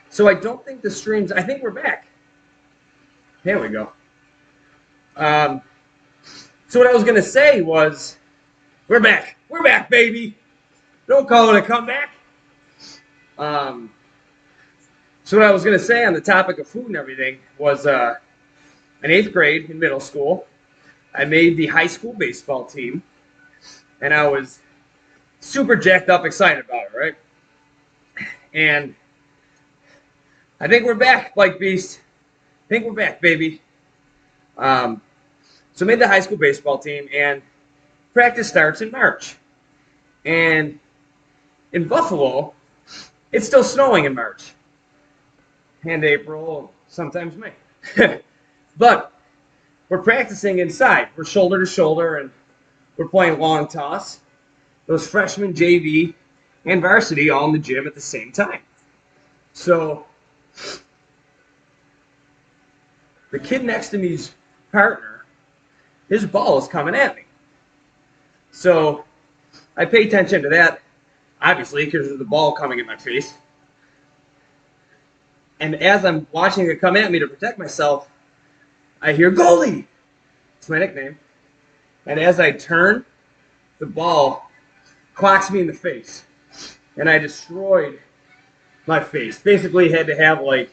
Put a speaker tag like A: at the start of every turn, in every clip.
A: So I don't think the streams, I think we're back. There we go. Um, so what I was going to say was, we're back. We're back, baby. Don't call it a comeback. Um, so what I was going to say on the topic of food and everything was in 8th grade in middle school, I made the high school baseball team, and I was super jacked up, excited about it, right? And I think we're back, Bike Beast. I think we're back, baby. Um, so I made the high school baseball team, and practice starts in March. And in Buffalo, it's still snowing in March and April, sometimes May. But we're practicing inside. We're shoulder to shoulder, and we're playing long toss. Those freshmen, JV, and varsity all in the gym at the same time. So the kid next to me's partner, his ball is coming at me. So I pay attention to that, obviously, because of the ball coming in my face. And as I'm watching it come at me to protect myself, I hear goalie. It's my nickname. And as I turn, the ball clocks me in the face. And I destroyed my face. Basically had to have like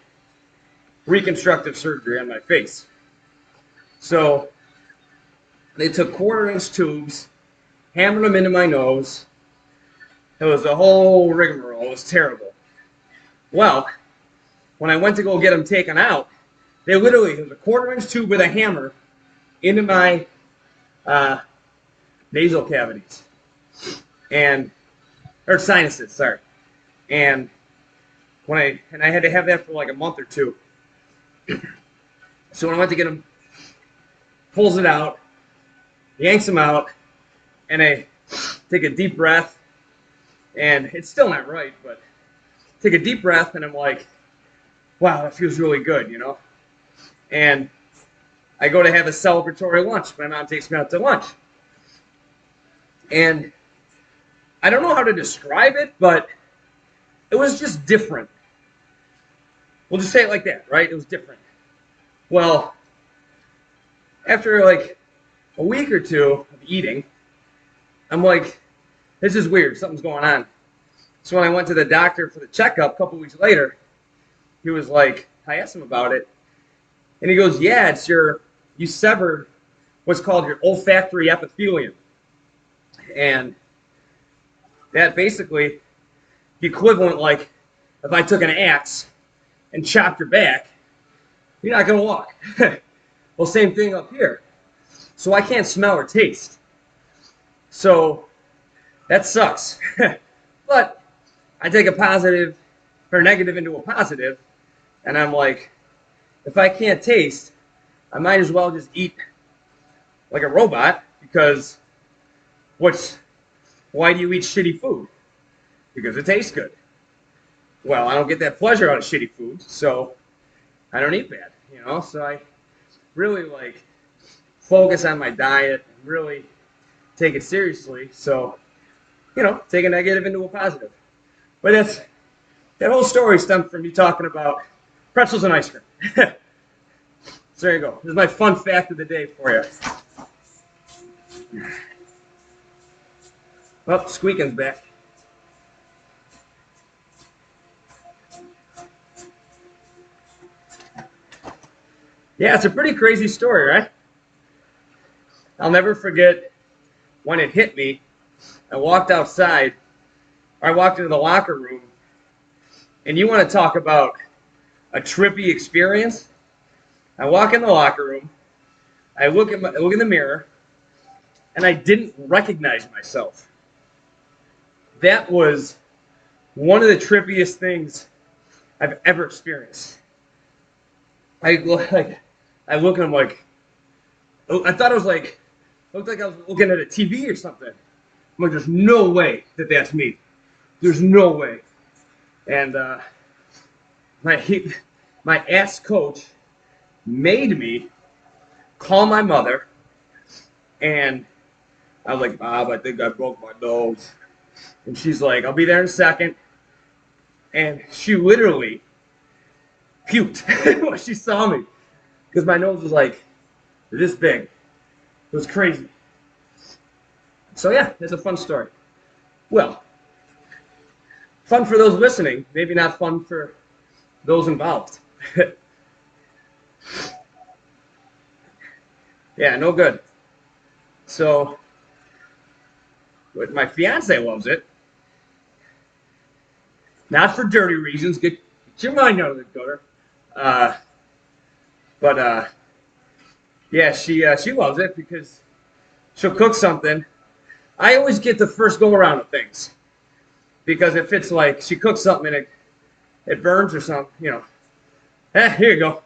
A: reconstructive surgery on my face. So they took 1/4-inch tubes, hammered them into my nose. It was a whole rigmarole. It was terrible. Well, when I went to go get them taken out, they literally, it was a 1/4-inch tube with a hammer into my nasal cavities. Or sinuses, sorry. And I had to have that for like a month or two. So when I went to get him, pulls it out, yanks him out, and I take a deep breath, and it's still not right, but take a deep breath, and I'm like, wow, that feels really good, you know? And I go to have a celebratory lunch. My mom takes me out to lunch. And I don't know how to describe it, but it was just different. We'll just say it like that, right? It was different. Well, after like a week or two of eating, I'm like, this is weird. Something's going on. So when I went to the doctor for the checkup a couple weeks later, he was like, I asked him about it. And he goes, yeah, it's you severed what's called your olfactory epithelium. And that basically, the equivalent, like, if I took an axe and chopped your back, you're not going to walk. Well, same thing up here. So I can't smell or taste. So that sucks. But I take a positive or negative into a positive, and I'm like, if I can't taste, I might as well just eat like a robot, because why do you eat shitty food? Because it tastes good. Well, I don't get that pleasure out of shitty food, so I don't eat bad, you know? So I really like focus on my diet and really take it seriously. So, you know, take a negative into a positive. But that whole story stemmed from me talking about pretzels and ice cream. So there you go. This is my fun fact of the day for you. Well, squeaking's back. Yeah, it's a pretty crazy story, right? I'll never forget when it hit me. I walked outside, or I walked into the locker room, and you want to talk about a trippy experience? I walk in the locker room, I look in the mirror, and I didn't recognize myself. That was one of the trippiest things I've ever experienced. I look and I'm like, I thought it was like, it looked like I was looking at a TV or something. I'm like, there's no way that that's me. There's no way. And my ass coach made me call my mother, and I was like, Bob, I think I broke my nose. And she's like, I'll be there in a second. And she literally puked when she saw me because my nose was like this big. It was crazy. So yeah, it's a fun story. Well, fun for those listening, maybe not fun for those involved. Yeah, no good. So, my fiance loves it. Not for dirty reasons. Get your mind out of the gutter. Uh, but yeah, she loves it because she'll cook something. I always get the first go around of things because if it's like she cooks something and it burns or something, here you go.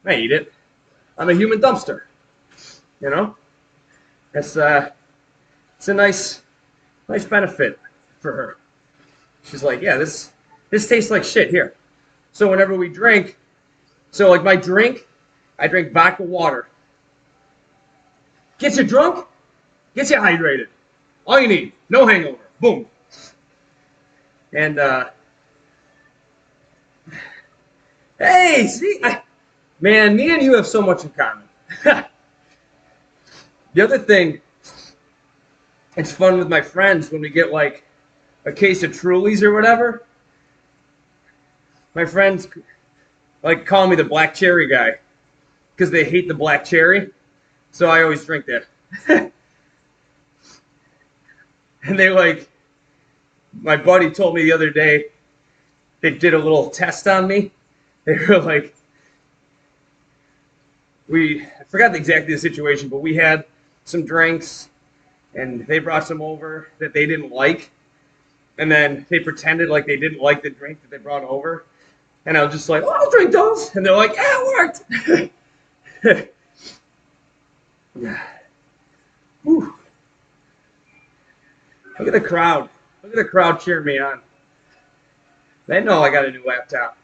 A: I eat it. I'm a human dumpster. It's it's a nice benefit for her. She's like, yeah, this tastes like shit here. So whenever we drink, like my drink, I drink vodka water. Gets you drunk, gets you hydrated. All you need, no hangover. Boom. And hey, see, man, me and you have so much in common. The other thing, it's fun with my friends when we get like a case of Trulies or whatever. My friends like call me the black cherry guy because they hate the black cherry. So I always drink that. And they my buddy told me the other day, they did a little test on me. They were like, I forgot exactly the situation, but we had some drinks and they brought some over that they didn't like. And then they pretended like they didn't like the drink that they brought over. And I was just like, oh, I'll drink those. And they're like, yeah, it worked. Whew. Look at the crowd. Look at the crowd cheering me on. They know I got a new laptop.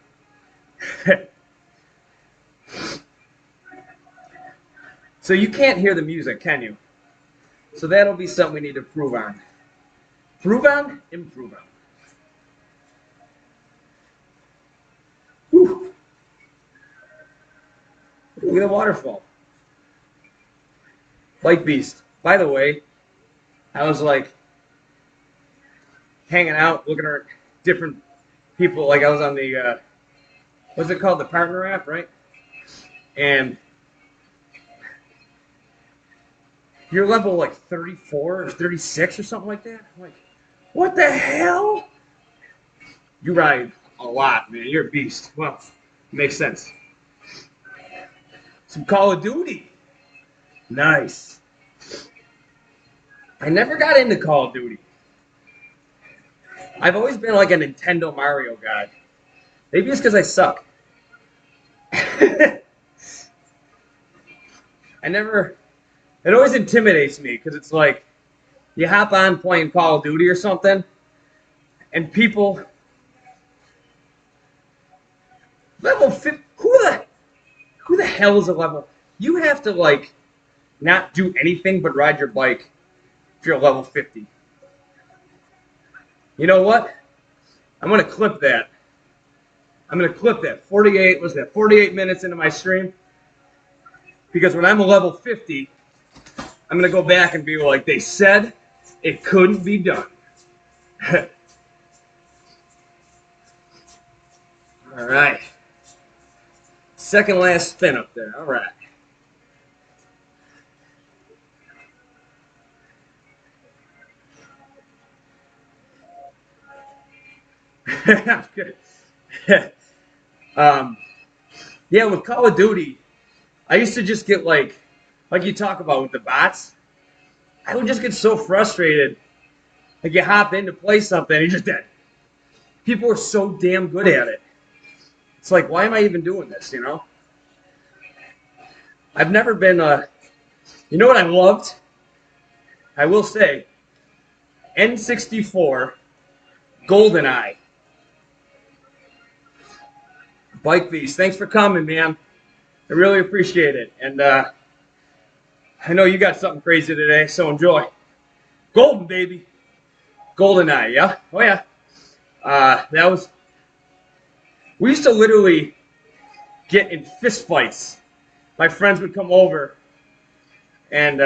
A: So you can't hear the music, can you? So that'll be something we need to prove on. Prove on, improve on. Whew. Look at the waterfall. Light Beast. By the way, I was like hanging out, looking at different people. Like I was on the, what's it called? The partner app, right? And you're level like 34 or 36 or something like that. I'm like, what the hell? You ride a lot, man. You're a beast. Well, makes sense. Some Call of Duty. Nice. I never got into Call of Duty. I've always been like a Nintendo Mario guy. Maybe it's because I suck. It always intimidates me because it's like you hop on playing Call of Duty or something and people level 50, who the hell is a level? You have to like not do anything but ride your bike if you're level 50. You know what? I'm going to clip that. 48 minutes into my stream. Because when I'm a level 50, I'm going to go back and be like, they said it couldn't be done. All right. Second last spin up there. All right. Good. Yeah, with Call of Duty, I used to just get like you talk about with the bots. I would just get so frustrated. Like you hop in to play something, and you're just dead. People are so damn good at it. It's like, why am I even doing this? I've never been you know what I loved? I will say, N64, GoldenEye. Bike Beast, thanks for coming, man. I really appreciate it. And I know you got something crazy today, so enjoy. Golden, baby. GoldenEye, yeah? Oh, yeah. We used to literally get in fist fights. My friends would come over and,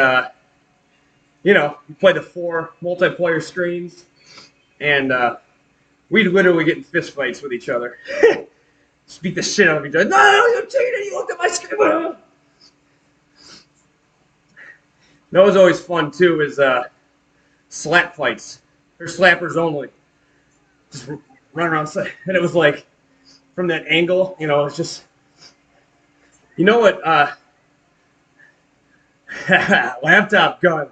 A: we play the 4 multiplayer streams, and we'd literally get in fist fights with each other. Just beat the shit out of each other. No, you cheated! You looked at my screen! That was always fun, too, is slap fights. They're slappers only. Just run around, and it was like, from that angle, it's just, what, laptop gun.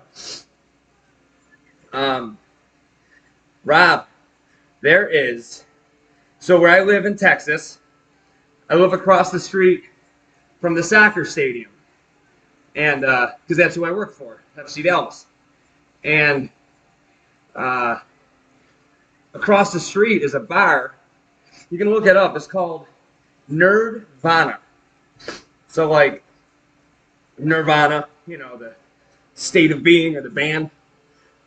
A: Rob, so where I live in Texas, I live across the street from the soccer stadium. And, because that's who I work for, FC Dallas. And, across the street is a bar. You can look it up. It's called Nerdvana. So, like, Nirvana, the state of being or the band,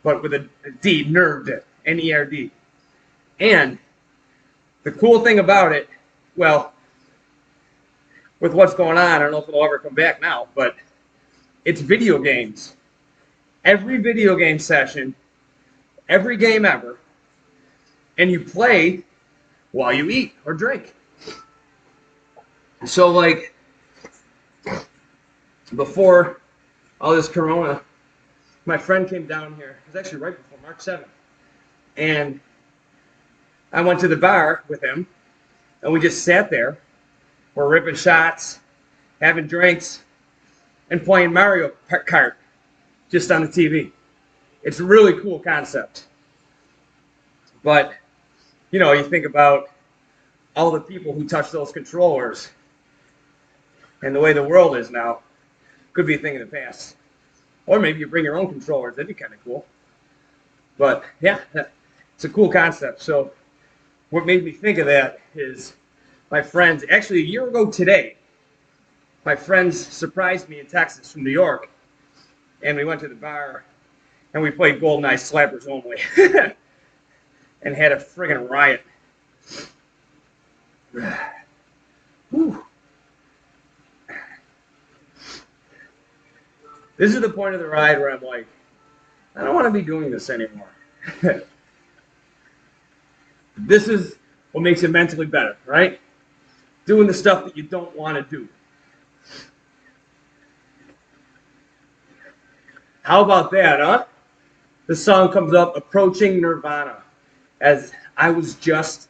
A: but with a D, Nerd, N-E-R-D. And the cool thing about it, well, with what's going on, I don't know if it'll ever come back now, but it's video games. Every video game session, every game ever, and you play while you eat or drink. So, like, before all this corona, my friend came down here. It was actually right before March 7th. And I went to the bar with him, and we just sat there. We're ripping shots, having drinks, and playing Mario Kart just on the TV. It's a really cool concept. But, you think about all the people who touch those controllers and the way the world is now. Could be a thing in the past. Or maybe you bring your own controllers. That'd be kind of cool. But, yeah, it's a cool concept. So what made me think of that is my friends, actually a year ago today, my friends surprised me in Texas from New York. And we went to the bar, and we played GoldenEye Slappers Only. And had a friggin' riot. Whew. This is the point of the ride where I'm like, I don't want to be doing this anymore. This is what makes it mentally better, right? Doing the stuff that you don't want to do. How about that, huh? The song comes up, Approaching Nirvana, as I was just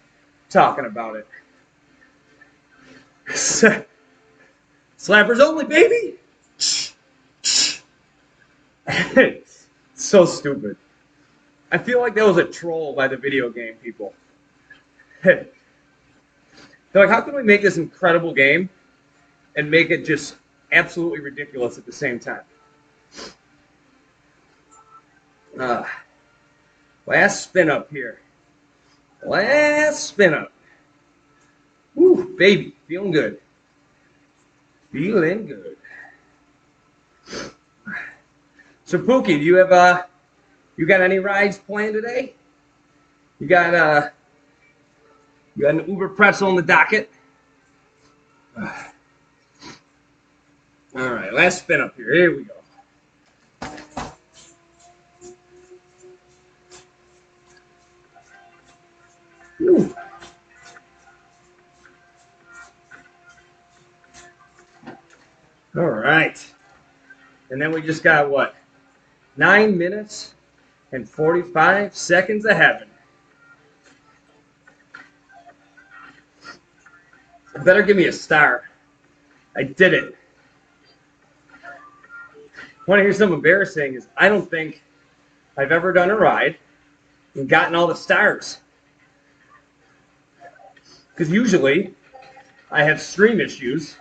A: talking about it. Slappers only, baby! So stupid. I feel like that was a troll by the video game people. They're like, how can we make this incredible game and make it just absolutely ridiculous at the same time? Last spin up here. Last spin up. Woo, baby, feeling good. Feeling good. So Pookie, do you have you got any rides planned today? You got an Uber pretzel on the docket? All right, last spin up here. Here we go. Woo. All right. And then we just got what? 9 minutes and 45 seconds of heaven. Better give me a star. I did it. Want to hear something embarrassing is I don't think I've ever done a ride and gotten all the stars. Because usually I have stream issues,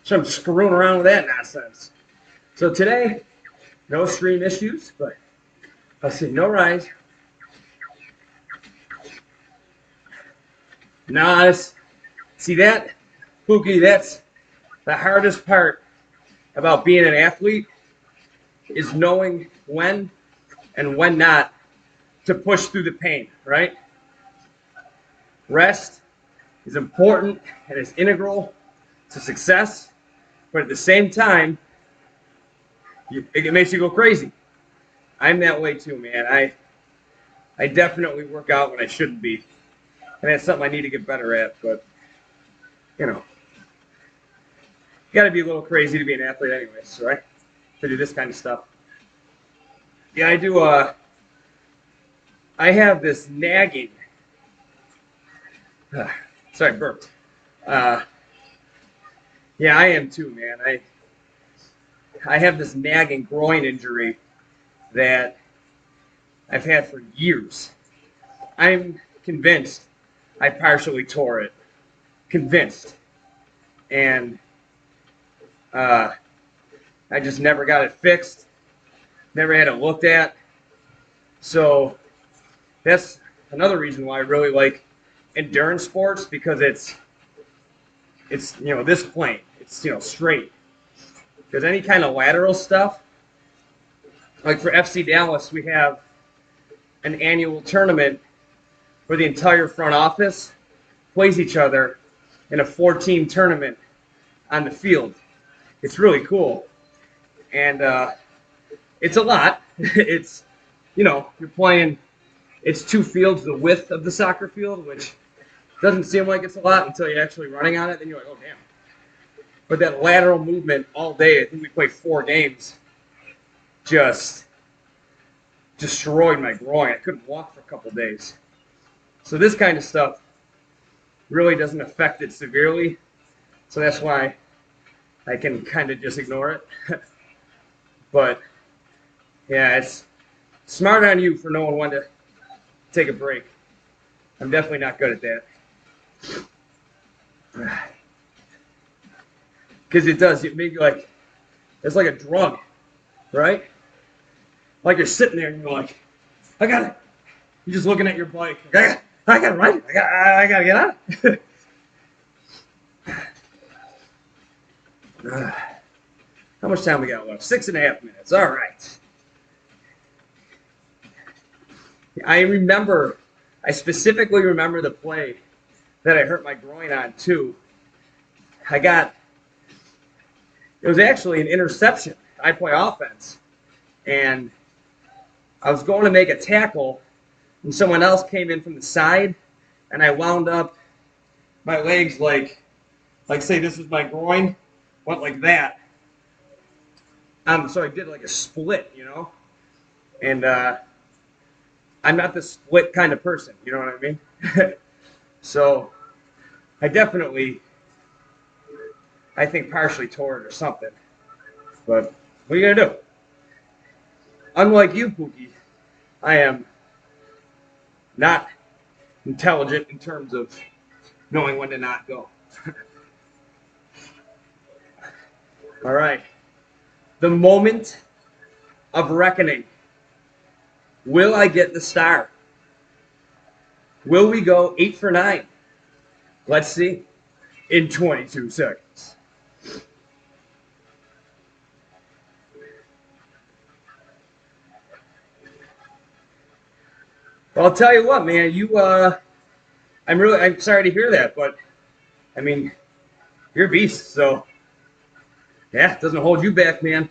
A: so I'm screwing around with that nonsense. So today, no stream issues, but let's see, no rise. Nice. See that? Pookie, that's the hardest part about being an athlete is knowing when and when not to push through the pain, right? Rest is important and is integral It's a success, but at the same time, it makes you go crazy. I'm that way too, man. I definitely work out when I shouldn't be. And that's something I need to get better at, but, you know, you got to be a little crazy to be an athlete anyways, right? To do this kind of stuff. Yeah, I do, I have this nagging, sorry, burped. Yeah, I am too, man. I have this nagging groin injury that I've had for years. I'm convinced I partially tore it. Convinced. And I just never got it fixed. Never had it looked at. So that's another reason why I really like endurance sports, because it's this plane. It's straight. Because any kind of lateral stuff, like for FC Dallas, we have an annual tournament where the entire front office plays each other in a 4-team tournament on the field. It's really cool. And it's a lot. It's, you're playing, it's 2 fields the width of the soccer field, which doesn't seem like it's a lot until you're actually running on it. Then you're like, oh, damn. But that lateral movement all day, I think we played 4 games, just destroyed my groin. I couldn't walk for a couple days. So this kind of stuff really doesn't affect it severely. So that's why I can kind of just ignore it. But, yeah, it's smart on you for knowing when to take a break. I'm definitely not good at that. Because it does. It makes you like, it's like a drug, right? Like you're sitting there and you're like, I got it. You're just looking at your bike. I got to ride. I got to get on it. How much time we got left? 6.5 minutes. All right. I specifically remember the play that I hurt my groin on too. It was actually an interception. I play offense. And I was going to make a tackle, and someone else came in from the side, and I wound up my legs like say this is my groin, went like that. So I did like a split, and I'm not the split kind of person, you know what I mean? So I think partially tore it or something. But what are you gonna do? Unlike you, Pookie, I am not intelligent in terms of knowing when to not go. All right. The moment of reckoning. Will I get the star? Will we go 8 for 9? Let's see. In 22 seconds. Well, I'll tell you what, man. I'm sorry to hear that, but I mean, you're a beast. So, yeah, it doesn't hold you back, man.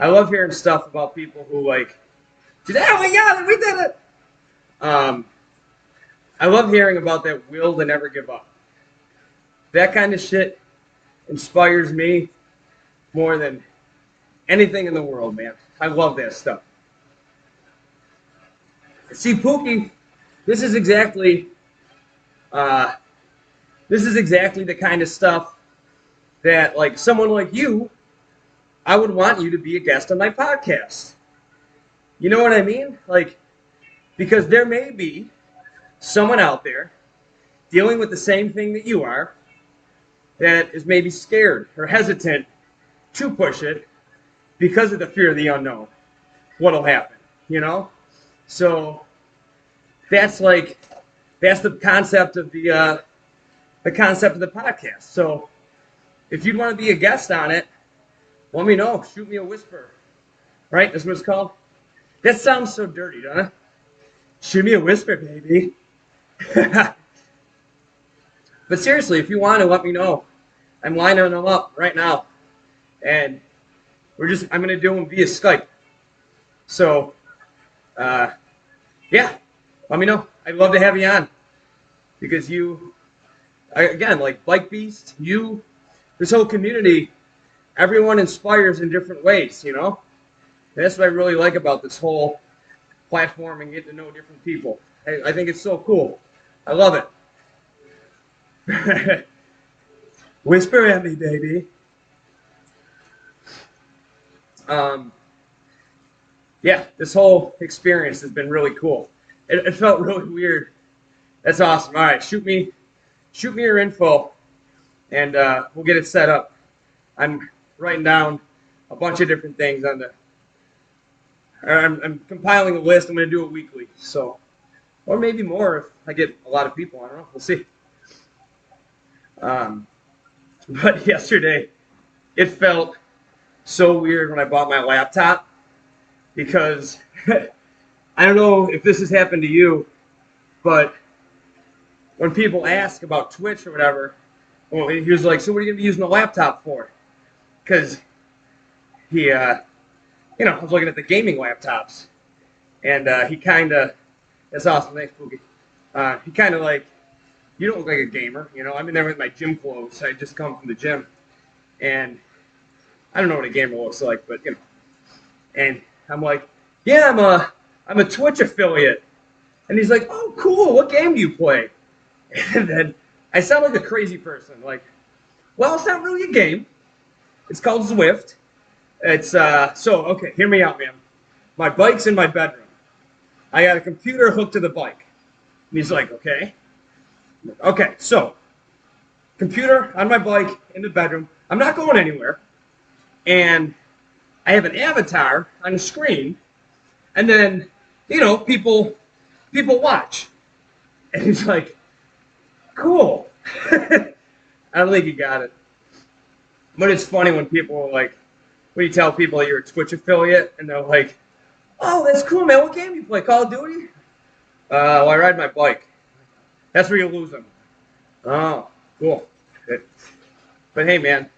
A: I love hearing stuff about people who oh my God, we did it. I love hearing about that will to never give up. That kind of shit inspires me more than anything in the world, man. I love that stuff. See, Pookie, this is exactly the kind of stuff that, like, someone like you, I would want you to be a guest on my podcast. You know what I mean? Like, because there may be someone out there dealing with the same thing that you are that is maybe scared or hesitant to push it because of the fear of the unknown. What'll happen, So that's the concept of the podcast. So if you'd want to be a guest on it, let me know. Shoot me a whisper. Right? That's what it's called. That sounds so dirty, doesn't it? Shoot me a whisper, baby. But seriously, if you want to, let me know. I'm lining them up right now, and I'm going to do them via Skype. So, yeah, let me know. I'd love to have you on because again, like Bike Beast, this whole community, everyone inspires in different ways, you know? And that's what I really like about this whole platform and getting to know different people. I think it's so cool. I love it. Whisper at me, baby. Yeah, this whole experience has been really cool. It felt really weird. That's awesome. All right, shoot me your info, and we'll get it set up. I'm writing down a bunch of different things I'm compiling a list. I'm going to do it weekly, or maybe more if I get a lot of people. I don't know. We'll see. But yesterday, it felt so weird when I bought my laptop because I don't know if this has happened to you, but when people ask about Twitch or whatever, well, he was like, "So what are you going to be using the laptop for?" Because I was looking at the gaming laptops, and he kind of, that's awesome, thanks, Pookie. He kind of like, you don't look like a gamer, you know. I'm in there with my gym clothes. I just come from the gym, and I don't know what a gamer looks like, but And I'm like, yeah, I'm a Twitch affiliate, and he's like, oh, cool. What game do you play? And then I sound like a crazy person, like, well, it's not really a game. It's called Zwift. It's okay, hear me out, man. My bike's in my bedroom. I got a computer hooked to the bike. And he's like, okay. Okay, so computer on my bike in the bedroom. I'm not going anywhere. And I have an avatar on the screen. And then, people watch. And he's like, cool. I don't think he got it. But it's funny when people are like, when you tell people you're a Twitch affiliate, and they're like, oh, that's cool, man. What game do you play? Call of Duty? Well, I ride my bike. That's where you lose them. Oh, cool. But hey, man,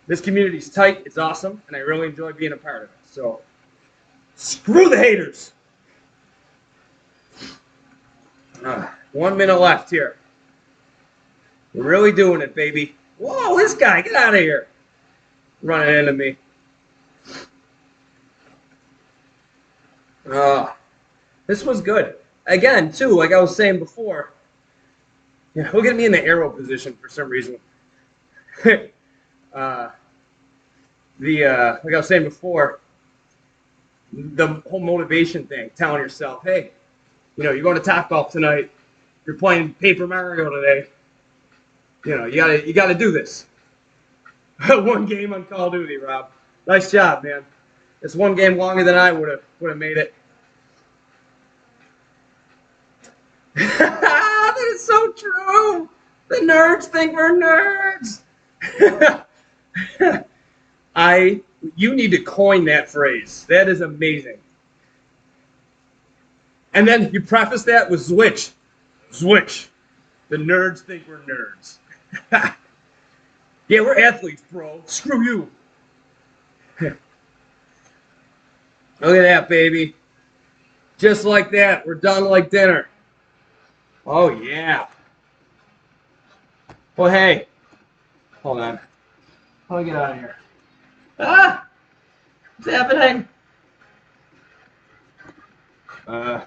A: this community's tight. It's awesome, and I really enjoy being a part of it. So, screw the haters. 1 minute left here. We're really doing it, baby. Whoa, this guy, get out of here. Running into me. This was good. Again, too, like I was saying before, look at me in the arrow position for some reason. Like I was saying before, the whole motivation thing, telling yourself, hey, you're going to Topgolf tonight, you're playing Paper Mario today, you gotta do this. One game on Call of Duty, Rob. Nice job, man. It's one game longer than I would have made it. That is so true. The nerds think we're nerds. You need to coin that phrase. That is amazing. And then you preface that with Zwitch. Zwitch. The nerds think we're nerds. Yeah, we're athletes, bro. Screw you. Look at that, baby. Just like that. We're done like dinner. Oh, yeah. Well, hey. Hold on. How do I get out of here? Ah! What's happening? Oh,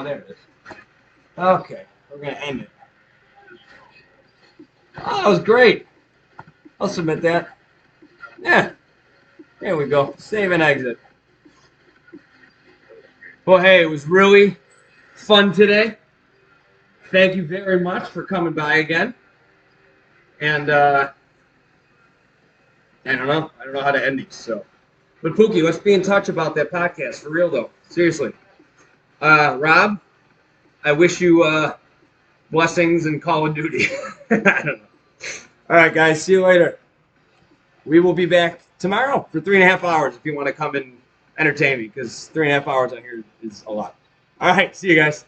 A: there it is. Okay. We're going to end it. Oh, that was great. I'll submit that. Yeah. There we go. Save and exit. Well, hey, it was really fun today. Thank you very much for coming by again. And I don't know how to end these. So, but Pookie, let's be in touch about that podcast for real, though. Seriously. Rob, I wish you blessings in Call of Duty. I don't know. All right, guys. See you later. We will be back tomorrow for 3.5 hours if you want to come and entertain me, because 3.5 hours out here is a lot. All right. See you guys.